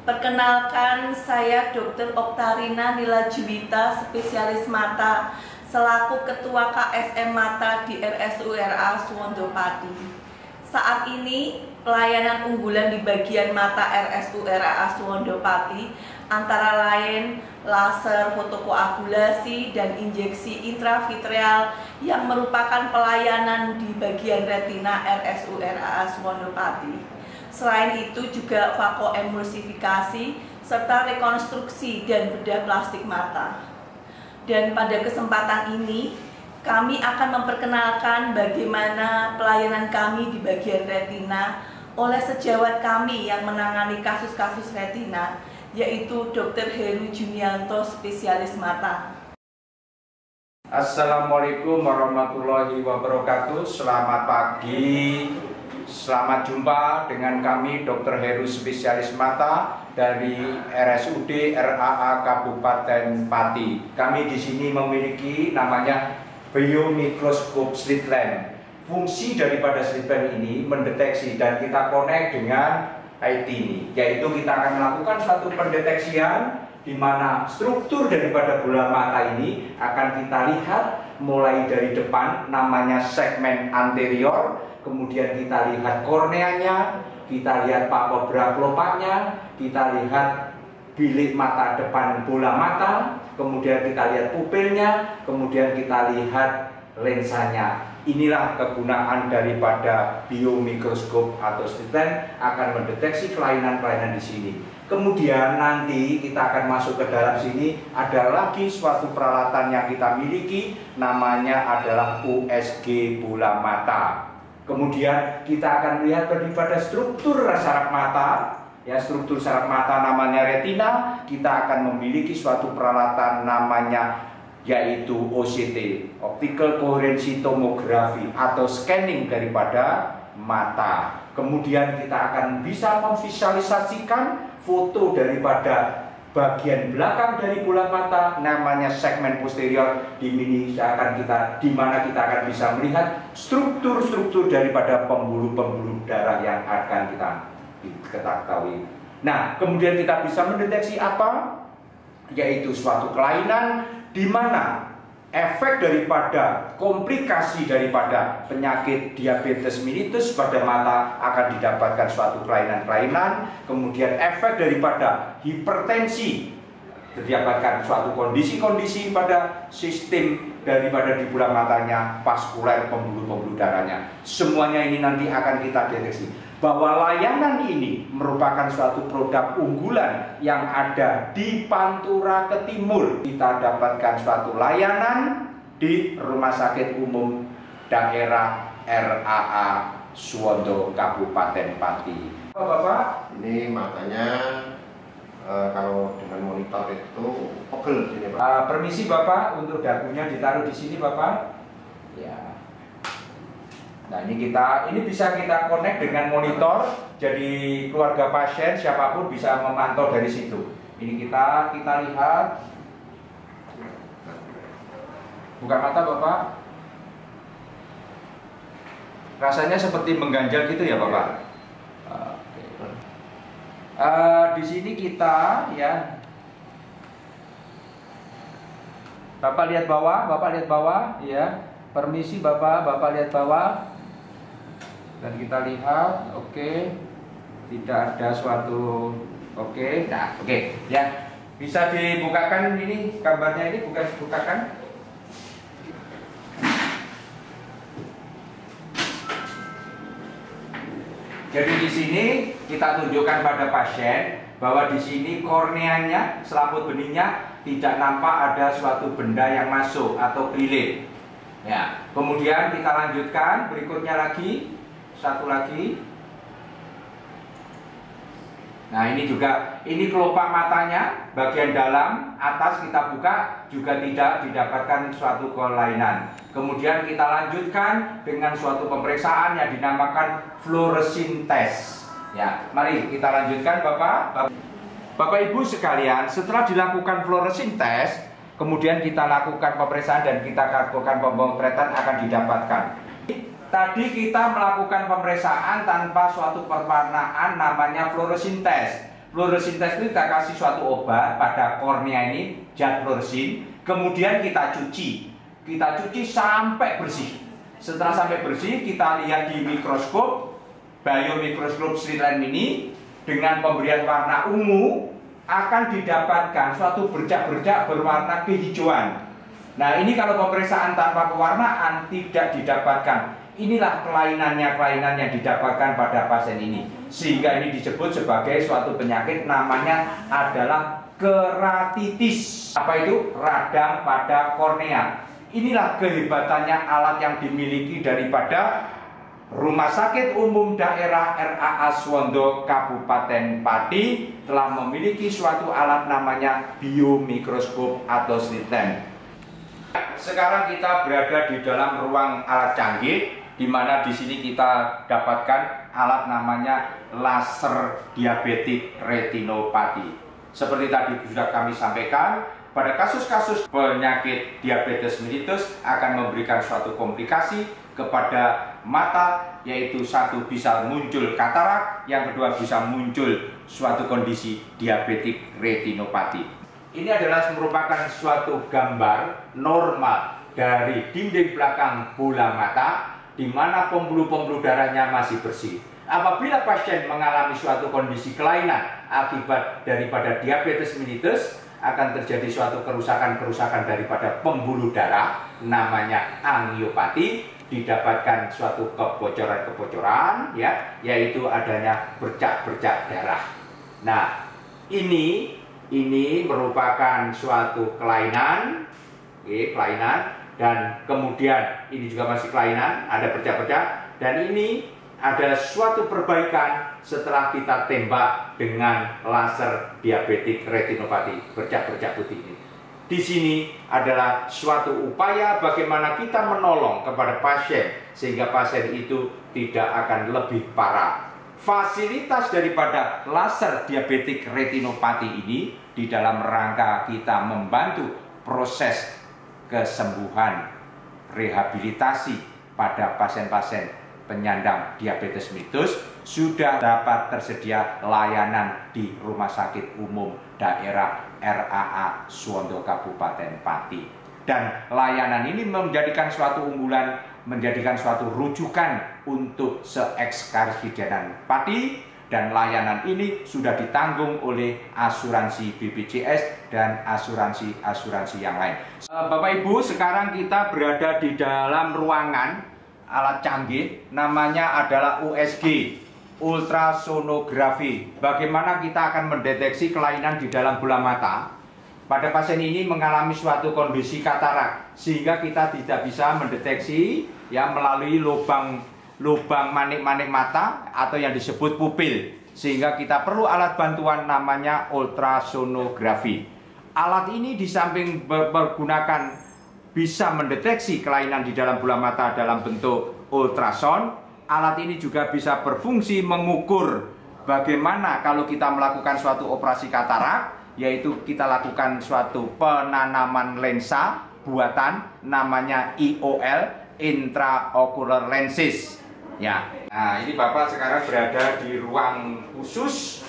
Perkenalkan, saya Dr. Oktarina Nila Juwita, spesialis mata, selaku Ketua KSM Mata di RSURA Suwondopati. Saat ini, pelayanan unggulan di bagian mata RSURA Suwondopati antara lain laser fotokoagulasi dan injeksi intravitreal yang merupakan pelayanan di bagian retina RSURA Suwondopati. Selain itu juga vakoemulsifikasi serta rekonstruksi dan bedah plastik mata. Dan pada kesempatan ini kami akan memperkenalkan bagaimana pelayanan kami di bagian retina oleh sejawat kami yang menangani kasus-kasus retina, yaitu Dr. Heru Junianto, spesialis mata. Assalamualaikum warahmatullahi wabarakatuh. Selamat pagi. Selamat jumpa dengan kami Dr. Heru, spesialis mata dari RSUD RAA Kabupaten Pati. Kami di sini memiliki namanya biomikroskop slit lamp. Fungsi daripada slit lamp ini mendeteksi dan kita connect dengan IT ini, yaitu kita akan melakukan suatu pendeteksian di mana struktur daripada bola mata ini akan kita lihat mulai dari depan, namanya segmen anterior, kemudian kita lihat korneanya, kita lihat palpebra kelopaknya, kita lihat bilik mata depan bola mata, kemudian kita lihat pupilnya, kemudian kita lihat lensanya. Inilah kegunaan daripada biomikroskop atau slit lamp, akan mendeteksi kelainan-kelainan di sini. Kemudian nanti kita akan masuk ke dalam sini, ada lagi suatu peralatan yang kita miliki, namanya adalah USG bola mata. Kemudian kita akan lihat daripada struktur saraf mata, ya, struktur saraf mata namanya retina. Kita akan memiliki suatu peralatan namanya yaitu OCT, Optical Coherency Tomography, atau scanning daripada mata. Kemudian kita akan bisa memvisualisasikan foto daripada bagian belakang dari bola mata, namanya segmen posterior, di mana kita akan bisa melihat struktur-struktur daripada pembuluh-pembuluh darah yang akan kita ketahui. Nah, kemudian kita bisa mendeteksi apa? Yaitu suatu kelainan di mana efek daripada komplikasi daripada penyakit diabetes mellitus pada mata akan didapatkan suatu kelainan-kelainan. Kemudian efek daripada hipertensi didapatkan suatu kondisi-kondisi pada sistem daripada di bola matanya, vaskuler, pembuluh-pembuluh darahnya. Semuanya ini nanti akan kita deteksi. Bahwa layanan ini merupakan suatu produk unggulan yang ada di Pantura ke Timur. Kita dapatkan suatu layanan di Rumah Sakit Umum Daerah RAA Suwondo Kabupaten Pati. Bapak, ini matanya kalau dengan monitor itu pegel sini, Pak. Permisi Bapak, untuk dagunya ditaruh di sini Bapak. Ya. Nah, ini bisa kita connect dengan monitor, jadi keluarga pasien siapapun bisa memantau dari situ. Ini kita lihat. Buka mata Bapak. Rasanya seperti mengganjal gitu ya Bapak. Oke. Di sini kita ya. Bapak lihat bawah, ya. Permisi Bapak lihat bawah. Dan kita lihat, oke, tidak ada suatu, oke, nah, oke, ya, bisa dibukakan ini gambarnya ini, bukakan. Jadi di sini kita tunjukkan pada pasien bahwa di sini korneanya, selaput benihnya tidak nampak ada suatu benda yang masuk atau kelilin. Ya, kemudian kita lanjutkan berikutnya lagi. Satu lagi. Nah, ini juga, ini kelopak matanya bagian dalam atas kita buka juga tidak didapatkan suatu kelainan. Kemudian kita lanjutkan dengan suatu pemeriksaan yang dinamakan fluorescein test. Ya, mari kita lanjutkan Bapak Ibu sekalian. Setelah dilakukan fluorescein test, kemudian kita lakukan pemeriksaan dan kita lakukan pemotretan akan didapatkan. Tadi kita melakukan pemeriksaan tanpa suatu pewarnaan namanya fluorescein test. Fluoresin test itu kita kasih suatu obat pada kornea ini, zat fluoresin, kemudian kita cuci sampai bersih. Setelah sampai bersih, kita lihat di mikroskop, biomikroskop slit lamp ini dengan pemberian warna ungu akan didapatkan suatu bercak-bercak berwarna kehijauan. Nah, ini kalau pemeriksaan tanpa pewarnaan tidak didapatkan. Inilah kelainan yang didapatkan pada pasien ini. Sehingga ini disebut sebagai suatu penyakit, namanya adalah keratitis. Apa itu? Radang pada kornea. Inilah kehebatannya alat yang dimiliki daripada Rumah Sakit Umum Daerah RAA Suwondo Kabupaten Pati telah memiliki suatu alat namanya biomikroskop atau slit lamp. Sekarang kita berada di dalam ruang alat canggih, di mana di sini kita dapatkan alat namanya laser diabetik retinopati. Seperti tadi sudah kami sampaikan, pada kasus-kasus penyakit diabetes mellitus akan memberikan suatu komplikasi kepada mata, yaitu satu bisa muncul katarak, yang kedua bisa muncul suatu kondisi diabetik retinopati. Ini adalah merupakan suatu gambar normal dari dinding belakang bola mata, di mana pembuluh-pembuluh darahnya masih bersih. Apabila pasien mengalami suatu kondisi kelainan akibat daripada diabetes mellitus, akan terjadi suatu kerusakan daripada pembuluh darah, namanya angiopati, didapatkan suatu kebocoran, ya, yaitu adanya bercak-bercak darah. Nah, ini merupakan suatu kelainan, dan kemudian ini juga masih kelainan, ada bercak-bercak, dan ini ada suatu perbaikan setelah kita tembak dengan laser diabetik retinopati, bercak-bercak putih ini. Di sini adalah suatu upaya bagaimana kita menolong kepada pasien sehingga pasien itu tidak akan lebih parah. Fasilitas daripada laser diabetik retinopati ini di dalam rangka kita membantu proses kesembuhan, rehabilitasi pada pasien-pasien penyandang diabetes mellitus, sudah dapat tersedia layanan di Rumah Sakit Umum Daerah RAA Suwondo Kabupaten Pati. Dan layanan ini menjadikan suatu unggulan, menjadikan suatu rujukan untuk se-ekskarsidenan Pati, dan layanan ini sudah ditanggung oleh asuransi BPJS dan asuransi yang lain. Bapak Ibu, sekarang kita berada di dalam ruangan alat canggih, namanya adalah USG, ultrasonografi. Bagaimana kita akan mendeteksi kelainan di dalam bola mata. Pada pasien ini mengalami suatu kondisi katarak, sehingga kita tidak bisa mendeteksi ya melalui lubang manik-manik mata atau yang disebut pupil, sehingga kita perlu alat bantuan namanya ultrasonografi. Alat ini di samping menggunakan bisa mendeteksi kelainan di dalam bola mata dalam bentuk ultrason, alat ini juga bisa berfungsi mengukur bagaimana kalau kita melakukan suatu operasi katarak, yaitu kita lakukan suatu penanaman lensa buatan namanya IOL, intraocular lenses. Ya, nah ini Bapak sekarang berada di ruang khusus,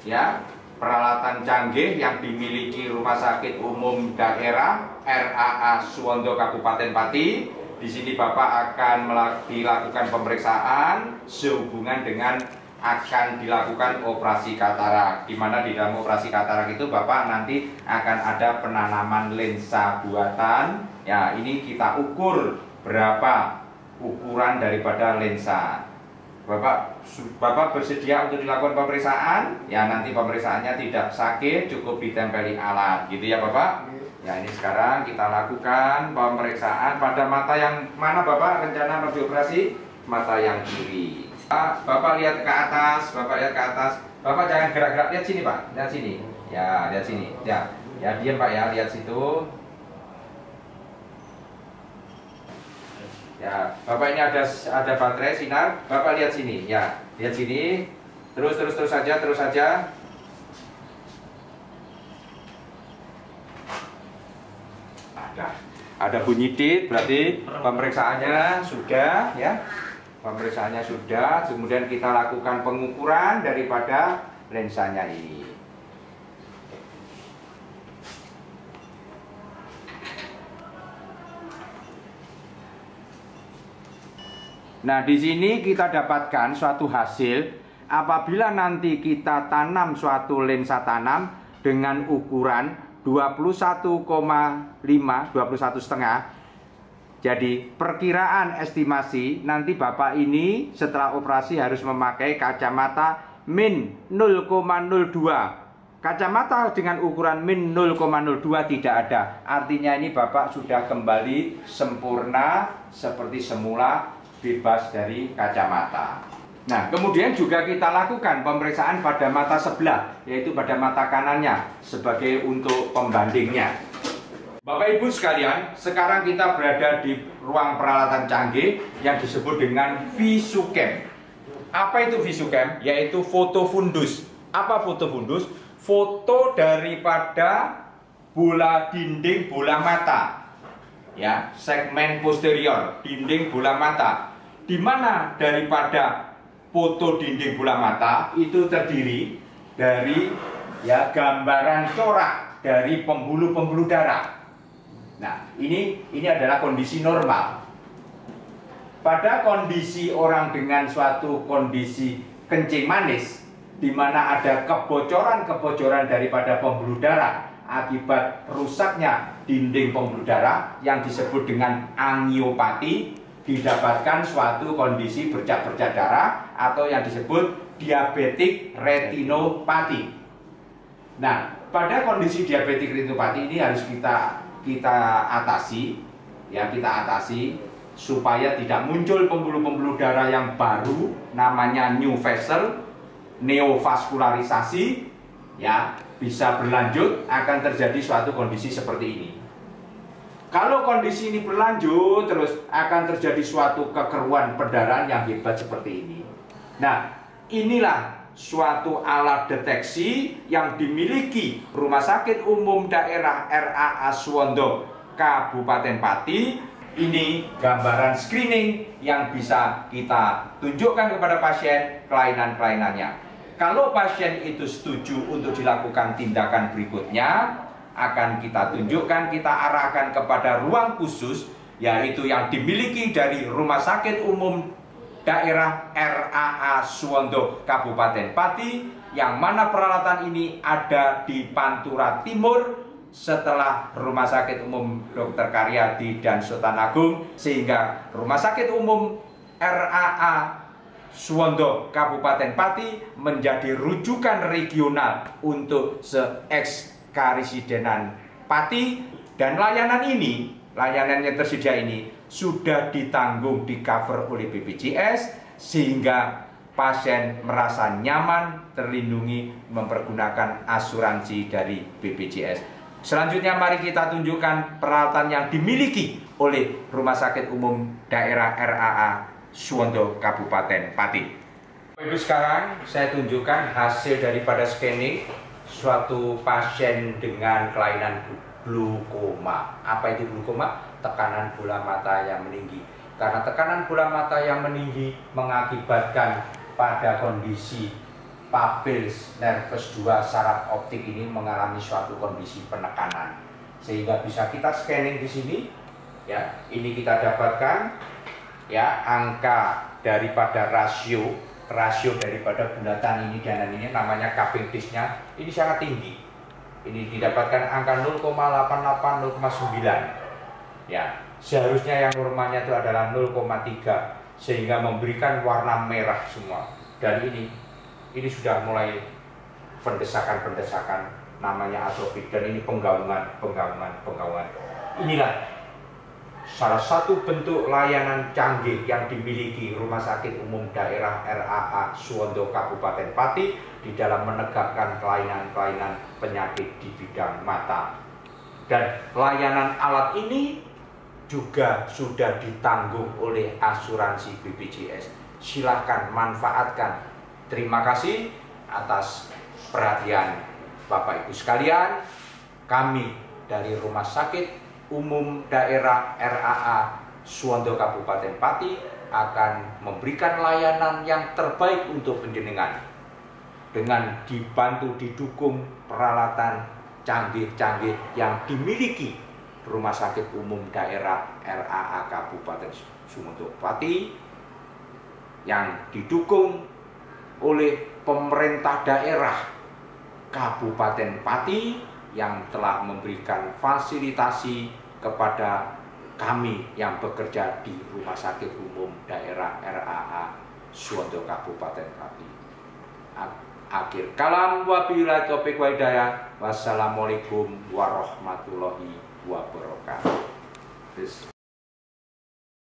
ya, peralatan canggih yang dimiliki Rumah Sakit Umum Daerah RAA Suwondo Kabupaten Pati. Di sini Bapak akan dilakukan pemeriksaan sehubungan dengan akan dilakukan operasi katarak. Di mana di dalam operasi katarak itu Bapak nanti akan ada penanaman lensa buatan. Ya, ini kita ukur berapa ukuran daripada lensa. Bapak bersedia untuk dilakukan pemeriksaan? Ya, nanti pemeriksaannya tidak sakit, cukup ditempeli alat, gitu ya Bapak? Ya, ini sekarang kita lakukan pemeriksaan pada mata yang mana Bapak rencana mau dioperasi? Mata yang kiri. Bapak lihat ke atas, Bapak lihat ke atas. Bapak jangan gerak-gerak, lihat sini Pak, lihat sini. Ya, lihat sini. Ya, diam Pak ya, lihat situ. Ya, Bapak ini ada baterai sinar, Bapak lihat sini, ya, lihat sini, terus saja. Ada bunyi tit, berarti pemeriksaannya sudah, ya, kemudian kita lakukan pengukuran daripada lensanya ini. Nah, di sini kita dapatkan suatu hasil apabila nanti kita tanam suatu lensa tanam dengan ukuran 21,5, 21,5. Jadi perkiraan estimasi nanti Bapak ini setelah operasi harus memakai kacamata min 0,02. Kacamata dengan ukuran min 0,02 tidak ada. Artinya ini Bapak sudah kembali sempurna seperti semula, bebas dari kacamata. Nah, kemudian juga kita lakukan pemeriksaan pada mata sebelah, yaitu pada mata kanannya sebagai untuk pembandingnya. Bapak Ibu sekalian, sekarang kita berada di ruang peralatan canggih yang disebut dengan Visucam. Apa itu Visucam? Yaitu foto fundus. Apa foto fundus? Foto daripada bola dinding bola mata. Ya, segmen posterior dinding bola mata. Di mana daripada foto dinding bola mata itu terdiri dari ya gambaran corak dari pembuluh-pembuluh darah. Nah, ini adalah kondisi normal. Pada kondisi orang dengan suatu kondisi kencing manis, di mana ada kebocoran-kebocoran daripada pembuluh darah akibat rusaknya dinding pembuluh darah yang disebut dengan angiopati, didapatkan suatu kondisi bercak-bercak darah atau yang disebut diabetik retinopati. Nah, pada kondisi diabetik retinopati ini harus kita atasi supaya tidak muncul pembuluh-pembuluh darah yang baru, namanya new vessel, neovaskularisasi, ya, bisa berlanjut, akan terjadi suatu kondisi seperti ini. Kalau kondisi ini berlanjut terus, akan terjadi suatu kekeruan perdarahan yang hebat seperti ini. Nah, inilah suatu alat deteksi yang dimiliki Rumah Sakit Umum Daerah RAA Suwondo Kabupaten Pati. Ini gambaran screening yang bisa kita tunjukkan kepada pasien kelainan-kelainannya. Kalau pasien itu setuju untuk dilakukan tindakan berikutnya, akan kita tunjukkan, kita arahkan kepada ruang khusus, yaitu yang dimiliki dari Rumah Sakit Umum Daerah RAA Suwondo Kabupaten Pati, yang mana peralatan ini ada di Pantura Timur setelah Rumah Sakit Umum Dr. Karyadi dan Sultan Agung, sehingga Rumah Sakit Umum RAA Suwondo Kabupaten Pati menjadi rujukan regional untuk se-eks-karisidenan Pati. Dan layanan yang tersedia ini sudah ditanggung, di cover oleh BPJS, sehingga pasien merasa nyaman, terlindungi, mempergunakan asuransi dari BPJS. Selanjutnya mari kita tunjukkan peralatan yang dimiliki oleh Rumah Sakit Umum Daerah RAA Suwondo Kabupaten Pati. Ibu, sekarang saya tunjukkan hasil daripada scanning suatu pasien dengan kelainan glukoma. Apa itu glukoma? Tekanan bola mata yang meninggi. Karena tekanan bola mata yang meninggi mengakibatkan pada kondisi papils nervus 2 saraf optik ini mengalami suatu kondisi penekanan, sehingga bisa kita scanning di sini. Ya, ini kita dapatkan ya angka daripada rasio daripada bulatan ini dan ini namanya cupping disk-nya ini sangat tinggi. Ini didapatkan angka 0,88, 0,9. Ya, seharusnya yang normalnya itu adalah 0,3, sehingga memberikan warna merah semua. Dan ini sudah mulai pendesakan, namanya atrofik, dan ini penggaungan. Inilah salah satu bentuk layanan canggih yang dimiliki Rumah Sakit Umum Daerah RAA Suwondo Kabupaten Pati di dalam menegakkan kelainan-kelainan penyakit di bidang mata. Dan layanan alat ini juga sudah ditanggung oleh asuransi BPJS. Silahkan manfaatkan. Terima kasih atas perhatian Bapak Ibu sekalian. Kami dari Rumah Sakit Umum Daerah RAA Suwondo Kabupaten Pati akan memberikan layanan yang terbaik untuk penjenengan dengan dibantu didukung peralatan canggih-canggih yang dimiliki Rumah Sakit Umum Daerah RAA Kabupaten Suwondo Pati. yang didukung oleh pemerintah daerah Kabupaten Pati yang telah memberikan fasilitasi kepada kami yang bekerja di Rumah Sakit Umum Daerah RAA Suwondo Kabupaten Pati. Akhir kalam, wabillahi taufiq wal hidayah. Wassalamualaikum warahmatullahi wabarakatuh.